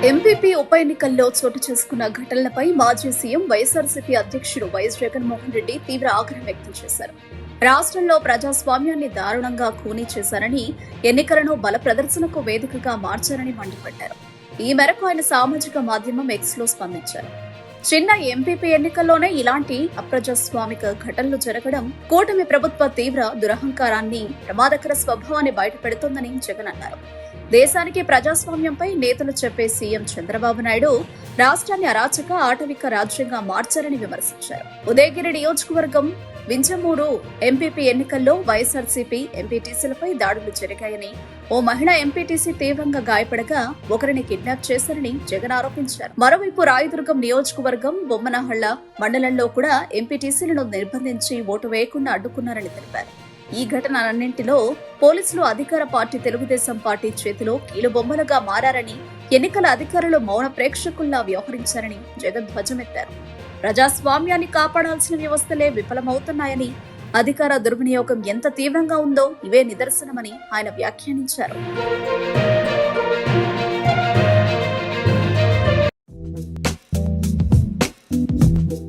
MPP ఉప ఎన్నికల్లో చోటు చేసుకున్న ఘటనలపై మాజీ సీఎం వైఎస్ఆర్సీపీ అధ్యక్షుడు వైఎస్ జగన్మోహన్ రెడ్డి తీవ్ర ఆగ్రహం వ్యక్తం చేశారు. రాష్ట్రంలో ప్రజాస్వామ్యాన్ని దారుణంగా ఖూనీ చేశారని, ఎన్నికలను బల ప్రదర్శనకు వేదికగా మార్చారని మండిపడ్డారు. ఈ మేరకు ఆయన సామాజిక మాధ్యమం ఎక్స్ లో స్పందించారు. చిన్న ఎంపీపీ ఎన్నికల్లోనే ఇలాంటి అప్రజాస్వామిక ఘటనలు జరగడం కూటమి ప్రభుత్వ తీవ్ర దురహంకారాన్ని, ప్రమాదకర స్వభావాన్ని బయటపెడుతోందని జగన్ అన్నారు. దేశానికి ప్రజాస్వామ్యంపై నేతలు చెప్పే సీఎం చంద్రబాబు నాయుడు రాష్ట్రాన్ని అరాచక ఆటవిక రాజ్యంగా మార్చారని విమర్శించారు. ఉదయగిరి నియోజకవర్గం వింజమూరు ఎంపీపీ ఎన్నికల్లో వైఎస్ఆర్సీపీ ఎంపీటీసీలపై దాడులు జరిగాయని, ఓ మహిళా ఎంపీటీసీ తీవ్రంగా గాయపడగా ఒకరిని కిడ్నాప్ చేశారని జగన్ ఆరోపించారు. మరోవైపు రాయదుర్గం నియోజకవర్గం బొమ్మనహళ్ల మండలంలో కూడా ఎంపీటీసీలను నిర్బంధించి ఓటు వేయకుండా అడ్డుకున్నారని తెలిపారు. ఈ ఘటనలన్నింటిలో పోలీసులు అధికార పార్టీ తెలుగుదేశం పార్టీ చేతిలో కీలుబొమ్మలుగా మారారని, ఎన్నికల అధికారులు మౌన ప్రేక్షకుల్లా వ్యవహరించారని జగన్ ధ్వజమెత్తారు. ప్రజాస్వామ్యాన్ని కాపాడాల్సిన వ్యవస్థలే విఫలమవుతున్నాయని, అధికార దుర్వినియోగం ఎంత తీవ్రంగా ఉందో ఇవే నిదర్శనమని ఆయన వ్యాఖ్యానించారు.